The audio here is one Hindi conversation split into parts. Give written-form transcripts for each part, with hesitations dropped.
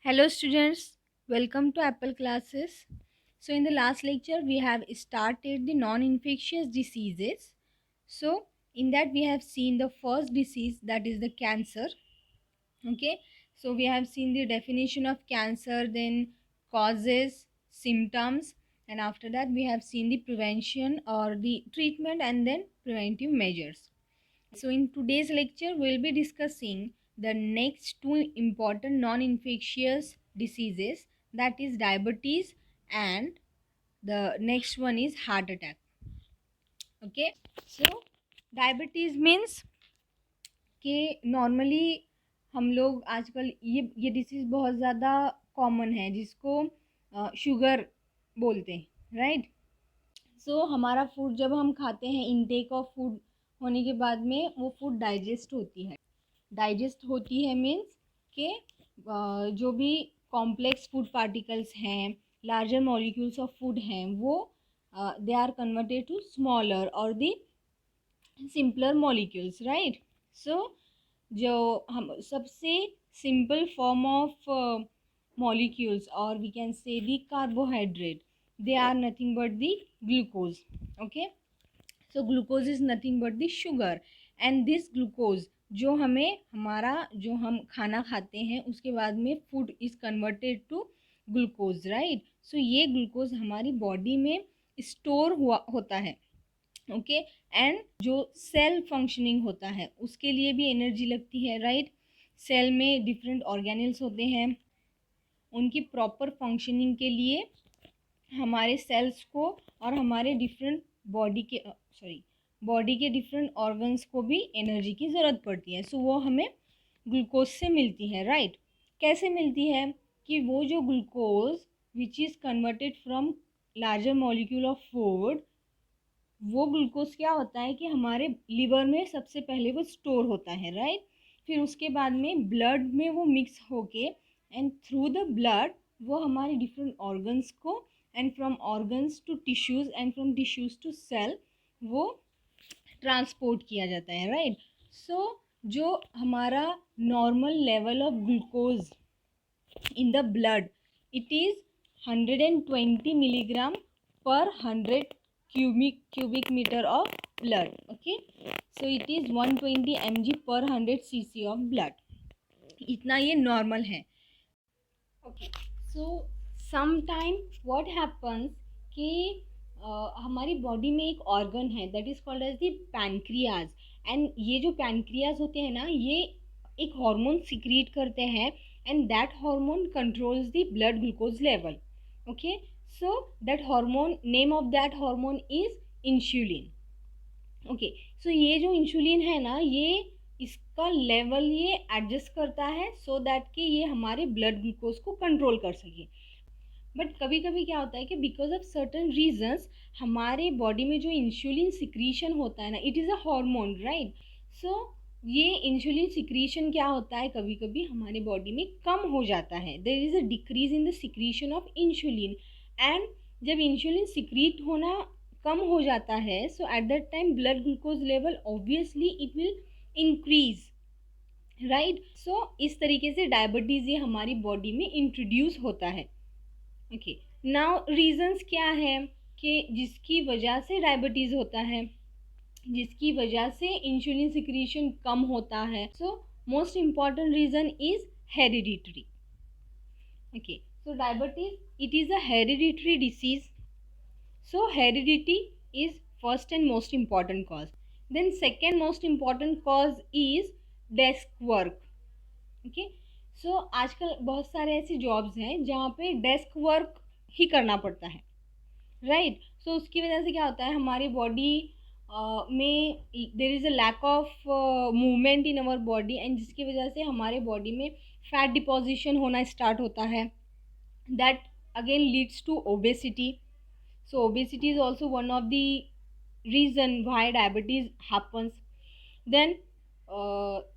Hello students, welcome to Apple classes. So in the last lecture we have started the non-infectious diseases. So in that we have seen the first disease, that is the cancer. Okay, so we have seen the definition of cancer, then causes, symptoms, and after that we have seen the prevention or the treatment and then preventive measures. So in today's lecture, we'll be discussing the next two important non-infectious diseases, that is diabetes and the next one is heart attack. Okay, so diabetes means कि नॉर्मली हम लोग आजकल ये डिसीज़ बहुत ज़्यादा कॉमन है जिसको शुगर बोलते हैं, राइट। सो हमारा फूड जब हम खाते हैं, इनटेक ऑफ फूड होने के बाद में वो फूड डाइजेस्ट होती है मीन्स के जो भी कॉम्प्लेक्स फूड पार्टिकल्स हैं, लार्जर मॉलिक्यूल्स ऑफ फूड हैं, वो they are converted to smaller और the simpler molecules, right. So जो हम सबसे simple form of molecules or we can say the carbohydrate, they are nothing but the glucose. Okay, so glucose is nothing but the sugar, and this glucose जो हमें हमारा जो हम खाना खाते हैं उसके बाद में food is converted to glucose, right. So ये ग्लूकोज हमारी बॉडी में स्टोर हुआ होता है। ओके, एंड जो सेल फंक्शनिंग होता है उसके लिए भी एनर्जी लगती है, राइट। सेल में डिफरेंट ऑर्गेनल्स होते हैं, उनकी प्रॉपर फंक्शनिंग के लिए हमारे सेल्स को और हमारे डिफरेंट बॉडी के डिफरेंट ऑर्गन्स को भी एनर्जी की ज़रूरत पड़ती है। सो वो हमें ग्लूकोज से मिलती है, राइट। कैसे मिलती है कि वो जो glucose which is converted from larger molecule of food, वो ग्लूकोज क्या होता है कि हमारे लिवर में सबसे पहले वो स्टोर होता है, राइट। फिर उसके बाद में ब्लड में वो मिक्स होके एंड थ्रू द ब्लड वो हमारे डिफरेंट ऑर्गन्स को and from organs to tissues and from tissues to cell वो ट्रांसपोर्ट किया जाता है, राइट। सो जो हमारा normal level of glucose in the blood, it is 120 milligram per 100 cubic meter of blood. Okay, so it is 120 mg per 100 cc of blood. इतना ये नॉर्मल है। Okay, so sometime what happens कि हमारी बॉडी में एक ऑर्गन है that is called as the pancreas, and ये जो पैनक्रियाज होते हैं ना, ये एक हार्मोन सिक्रीट करते हैं and that hormone controls the blood glucose level. Okay, so that hormone, name of that hormone is insulin. Okay, so ये जो इंसुलिन है ना, ये इसका लेवल ये एडजस्ट करता है सो दैट कि ये हमारे ब्लड ग्लूकोज को कंट्रोल कर सके। बट कभी कभी क्या होता है कि बिकॉज ऑफ सर्टन रीजंस हमारे बॉडी में जो इंसुलिन सिक्रीशन होता है ना, it is a hormone, right. So ये इंसुलिन सिक्रीशन क्या होता है, कभी कभी हमारे बॉडी में कम हो जाता है, there is a decrease in the secretion of insulin. And जब इंसुलिन सिक्रीट होना कम हो जाता है, so at that time blood glucose level obviously it will increase, right. So इस तरीके से डायबिटीज़ ये हमारी बॉडी में इंट्रोड्यूस होता है। ओके, नाउ रीजंस क्या है कि जिसकी वजह से डायबिटीज़ होता है, जिसकी वजह से इंसुलिन सिक्रीशन कम होता है। So most important reason is hereditary. Okay, so diabetes it is a hereditary disease. So heredity is first and most important cause. Then second most important cause is desk work. Okay, so आजकल बहुत सारे ऐसे जॉब्स हैं जहाँ पे डेस्क वर्क ही करना पड़ता है, राइट। सो उसकी वजह से क्या होता है, हमारी बॉडी में there is a lack of movement in our body, and जिसकी वजह से हमारे बॉडी में फैट डिपोजिशन होना स्टार्ट होता है, that again leads to obesity. So obesity is also one of the reason why diabetes happens. Then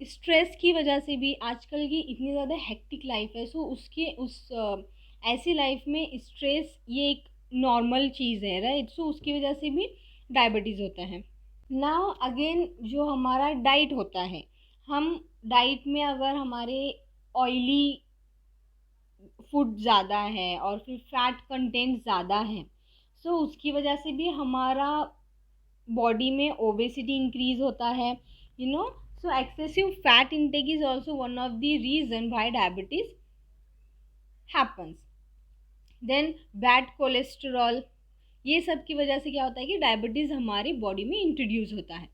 stress की वजह से भी, आजकल की इतनी ज़्यादा हेक्टिक लाइफ है, सो ऐसी लाइफ में स्ट्रेस ये एक नॉर्मल चीज़ है, राइट। सो उसकी वजह से भी डायबिटीज़ होता है। नाउ अगेन जो हमारा डाइट होता है, हम डाइट में अगर हमारे ऑयली फूड ज़्यादा है और फिर फैट कंटेंट ज़्यादा है, सो उसकी वजह से भी हमारा बॉडी में ओबेसिटी इंक्रीज होता है, you know. So excessive fat intake is also one of the reason why diabetes happens. Then bad cholesterol, ये सब की वजह से क्या होता है कि डायबिटीज़ हमारी बॉडी में इंट्रोड्यूस होता है।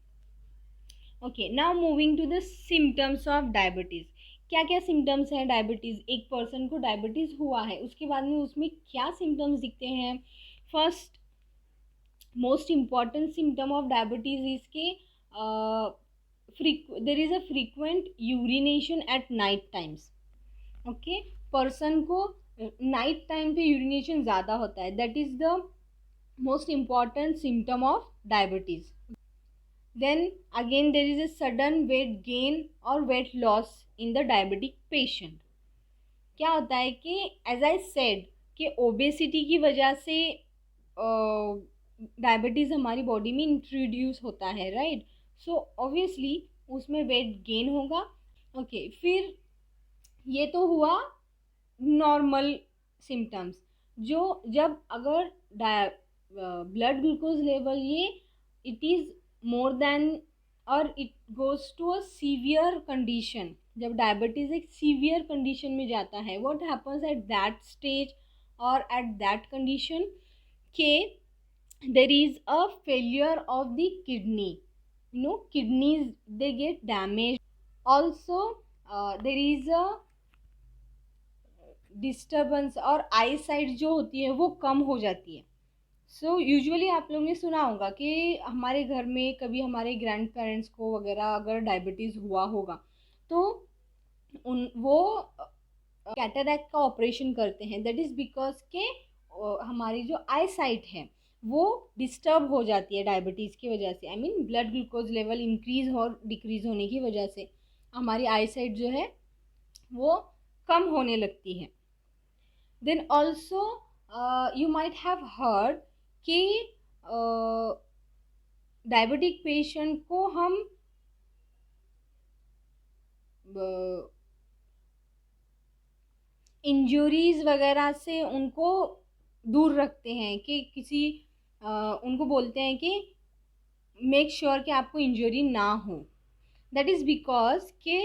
Okay, now moving to the symptoms of diabetes. क्या क्या सिम्टम्स हैं डायबिटीज़, एक पर्सन को डायबिटीज़ हुआ है उसके बाद में उसमें क्या सिम्टम्स दिखते हैं। First most important symptom of diabetes is के there is a frequent urination at night times. Okay, person को नाइट टाइम पे यूरिनेशन ज़्यादा होता है, that is the most important symptom of diabetes. Then again there is a sudden weight gain or weight loss in the diabetic patient. क्या होता है कि as I said कि obesity की वजह से डायबिटीज़ हमारी बॉडी में इंट्रोड्यूस होता है, राइट। सो ऑब्वियसली उसमें वेट गेन होगा। ओके, फिर ये तो हुआ नॉर्मल सिम्टम्स, जो जब अगर ब्लड ग्लूकोज लेवल ये इट इज़ मोर देन और it goes to a severe condition, जब डायबिटीज़ एक सीवियर कंडीशन में जाता है, what happens at that stage और एट दैट कंडीशन के there is a failure of the kidney, you know, kidneys they get damage. Also there is a disturbance और आई साइट जो होती है वो कम हो जाती है। सो यूजुअली आप लोगों ने सुना होगा कि हमारे घर में कभी हमारे ग्रैंड पेरेंट्स को वगैरह अगर डायबिटीज़ हुआ होगा तो वो कैटरैक्ट का ऑपरेशन करते हैं, दैट इज़ बिकॉज के हमारी जो आई साइट है वो डिस्टर्ब हो जाती है डायबिटीज़ की वजह से। I mean blood glucose level increase और डिक्रीज होने की वजह से हमारी आई साइट जो है वो कम होने लगती है। Then also you might have heard कि डायबिटिक पेशेंट को हम इंजरीज वगैरह से उनको दूर रखते हैं कि किसी उनको बोलते हैं कि मेक श्योर कि आपको इंजरी ना हो। दैट इज़ बिकॉज कि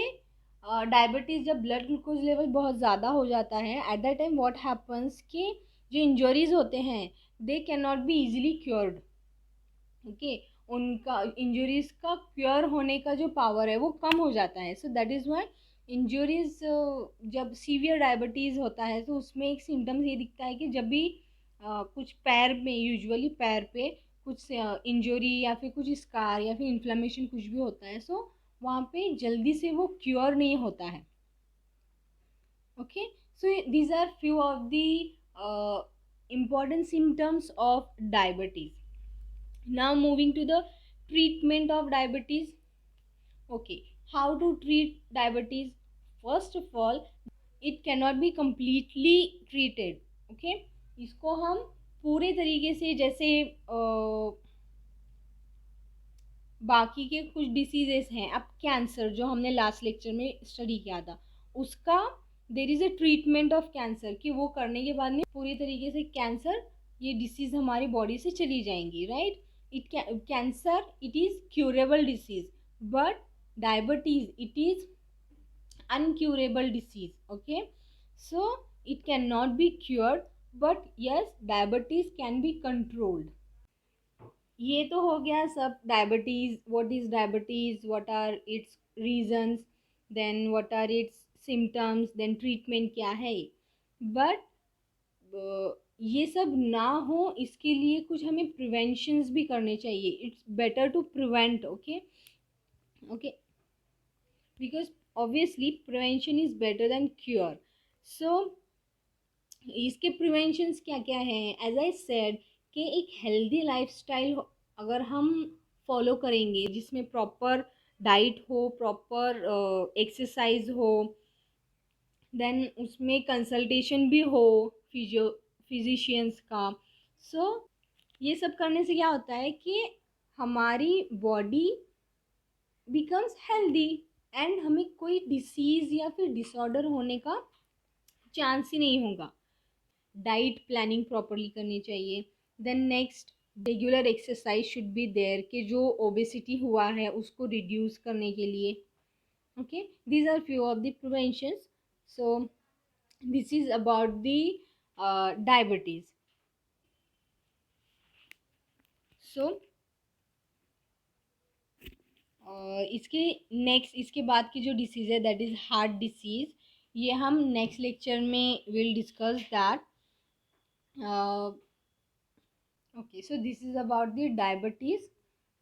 डायबिटीज़ जब ब्लड ग्लूकोज लेवल बहुत ज़्यादा हो जाता है eight that time what happens कि जो इंजरीज होते हैं they can not be easily cured. Okay, उनका इंजरीज का क्योर होने का जो पावर है वो कम हो जाता है। So that is why injuries जब सीवियर डायबिटीज़ होता है तो उसमें एक सिम्टम्स ये दिखता है कि जब भी कुछ पैर में, यूजुअली पैर पे कुछ इंजरी या फिर कुछ स्कार या फिर इन्फ्लेमेशन कुछ भी होता है, सो वहाँ पे जल्दी से वो क्योर नहीं होता है। Okay, so these are few of the important symptoms of diabetes. Now moving to the treatment of diabetes. Okay, how to treat diabetes? First of all, it cannot be completely treated. Okay, इसको हम पूरे तरीके से जैसे बाकी के कुछ डिसीजेस हैं, अब कैंसर जो हमने लास्ट लेक्चर में स्टडी किया था उसका देर is a treatment of cancer कि वो करने के बाद में पूरी तरीके से कैंसर ये डिसीज़ हमारी बॉडी से चली जाएंगी, right. Cancer it is curable disease, but diabetes it is uncurable disease. Okay, so it can not be cured, but yes diabetes can be controlled. ये तो हो गया सब diabetes, what is diabetes, what are its reasons, then what are its symptoms, then treatment क्या है। बट ये सब ना हो इसके लिए कुछ हमें प्रिवेंशंस भी करने चाहिए। It's better to prevent. Okay okay, because obviously prevention is better then cure. So इसके प्रिवेंशंस क्या क्या हैं, एज आई सेड कि एक हेल्दी लाइफस्टाइल अगर हम फॉलो करेंगे जिसमें प्रॉपर डाइट हो, प्रॉपर एक्सरसाइज हो, देन उसमें कंसल्टेशन भी हो फिजिशियंस का। सो ये सब करने से क्या होता है कि हमारी बॉडी बिकम्स हेल्दी एंड हमें कोई डिसीज़ या फिर डिसऑर्डर होने का चांस ही नहीं होगा। डाइट प्लानिंग प्रॉपरली करनी चाहिए। Then next, regular exercise should be there, कि जो ओबेसिटी हुआ है उसको रिड्यूस करने के लिए। Okay, these are few of the preventions. So this is about the diabetes. So इसके नेक्स्ट, इसके बाद की जो डिसीज़ है दैट इज़ हार्ट डिसीज़, ये हम नेक्स्ट लेक्चर में will discuss that. Okay, so this is about the diabetes.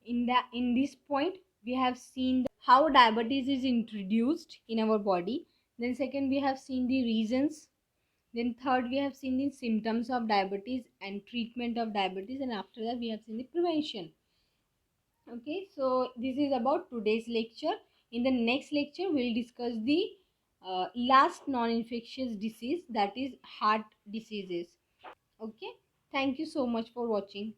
In this point we have seen how diabetes is introduced in our body. Then second, we have seen the reasons. Then third, we have seen the symptoms of diabetes and treatment of diabetes, and after that we have seen the prevention. Okay, so this is about today's lecture. In the next lecture we'll discuss the last non-infectious disease, that is heart diseases. Okay, thank you so much for watching.